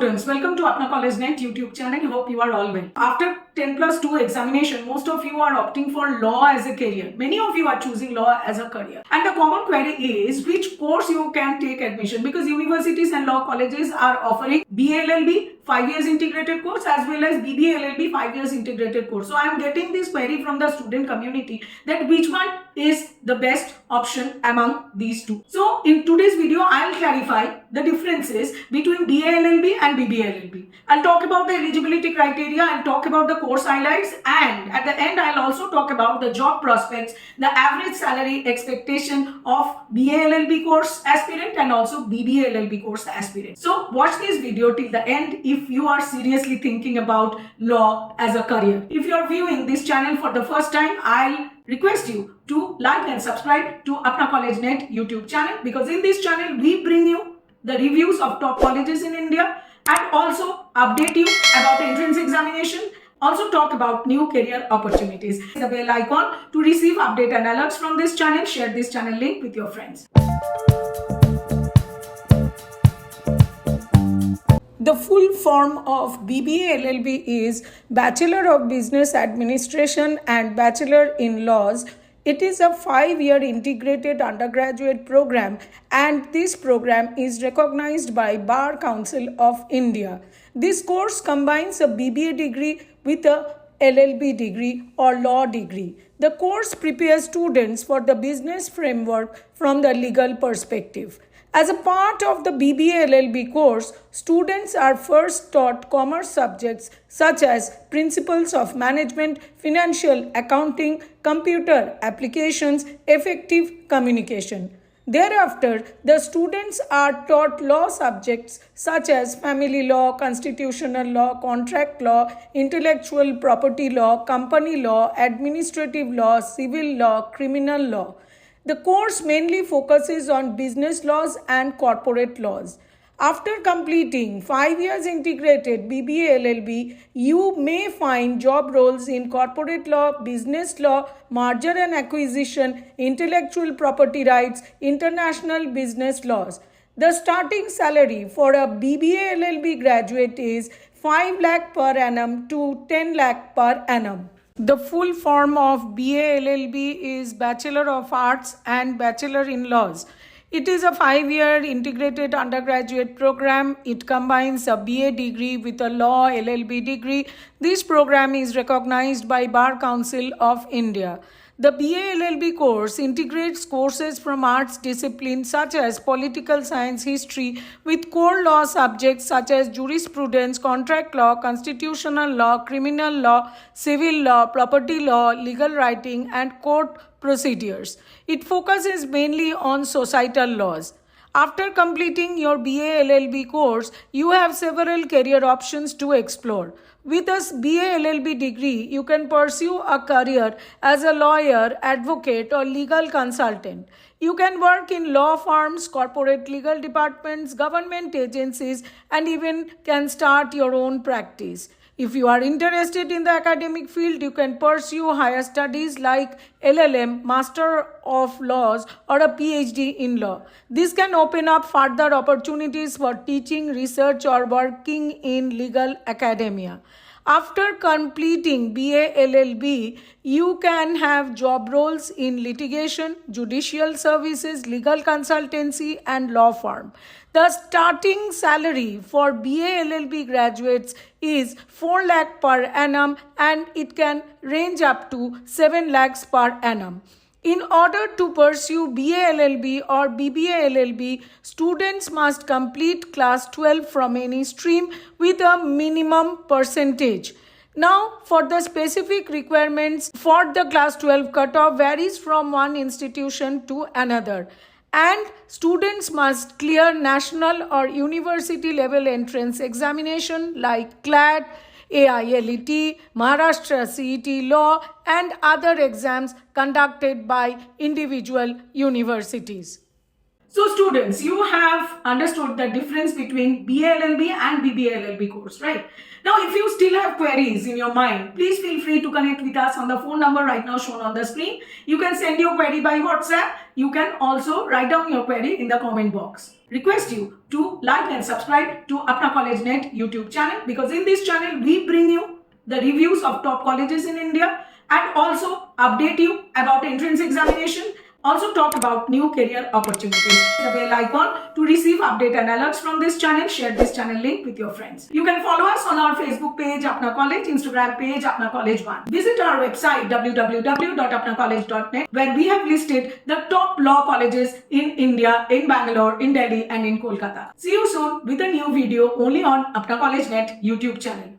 students, welcome to Apna College Net YouTube channel. Hope you are all well. After 10+2 examination, most of you are opting for law as a career. Many of you are choosing law as a career. And the common query is which course you can take admission, because universities and law colleges are offering BA-LLB 5 years integrated course as well as BBA-LLB 5 years integrated course. So I am getting this query from the student community that which one is the best option among these two. So in today's video, I'll clarify the differences between BA-LLB and BBA-LLB. I'll talk about the eligibility criteria, I'll talk about the course highlights, and at the end I'll also talk about the job prospects, the average salary expectation of BA-LLB course aspirant and also BBA-LLB course aspirant. So watch this video till the end if you are seriously thinking about law as a career. If you are viewing this channel for the first time, I'll request you to like and subscribe to Apna College Net YouTube channel, because in this channel we bring you the reviews of top colleges in India and also update you about the entrance examination, also talk about new career opportunities. The bell icon to receive update and alerts from this channel. Share this channel link with your friends. The full form of BBA-LLB is Bachelor of Business Administration and Bachelor in Laws. It is a 5-year integrated undergraduate program, and this program is recognized by Bar Council of India. This course combines a BBA degree with a LLB degree or law degree. The course prepares students for the business framework from the legal perspective. As a part of the BBA-LLB course, students are first taught commerce subjects such as principles of management, financial accounting, computer applications, effective communication. Thereafter, the students are taught law subjects such as family law, constitutional law, contract law, intellectual property law, company law, administrative law, civil law, criminal law. The course mainly focuses on business laws and corporate laws. After completing 5 years integrated BBA-LLB, you may find job roles in corporate law, business law, merger and acquisition, intellectual property rights, international business laws. The starting salary for a BBA-LLB graduate is 5 lakh per annum to 10 lakh per annum. The full form of BA-LLB is Bachelor of Arts and Bachelor in Laws. It is a 5-year integrated undergraduate program. It combines a BA degree with a law LLB degree. This program is recognized by Bar Council of India. The BA-LLB course integrates courses from arts disciplines such as political science, history, with core law subjects such as jurisprudence, contract law, constitutional law, criminal law, civil law, property law, legal writing, and court procedures. It focuses mainly on societal laws. After completing your BA-LLB course, you have several career options to explore. With a BA-LLB degree, you can pursue a career as a lawyer, advocate, or legal consultant. You can work in law firms, corporate legal departments, government agencies, and even can start your own practice. If you are interested in the academic field, you can pursue higher studies like LLM, Master of Laws, or a PhD in law. This can open up further opportunities for teaching, research, or working in legal academia. After completing BA-LLB, you can have job roles in litigation, judicial services, legal consultancy, and law firm. The starting salary for BA-LLB graduates is 4 lakh per annum, and it can range up to 7 lakhs per annum. In order to pursue BA-LLB or BBA-LLB, students must complete class 12 from any stream with a minimum percentage. Now, for the specific requirements for the class 12 cutoff varies from one institution to another, and students must clear national or university level entrance examination like CLAT, AILET, Maharashtra CET Law, and other exams conducted by individual universities. So students, you have understood the difference between BA-LLB and BBA-LLB course, right? Now, if you still have queries in your mind, please feel free to connect with us on the phone number right now shown on the screen. You can send your query by WhatsApp. You can also write down your query in the comment box. request you to like and subscribe to Apna College Net YouTube channel, because in this channel we bring you the reviews of top colleges in India and also update you about entrance examination, also talk about new career opportunities. The bell icon to receive update and alerts from this channel. Share this channel link with your friends. You can follow us on our Facebook page Apna College, Instagram page Apna College 1. Visit our website www.apnacollege.net, where we have listed the top law colleges in India, in Bangalore, in Delhi and in Kolkata. See you soon with a new video only on Apna College Net YouTube channel.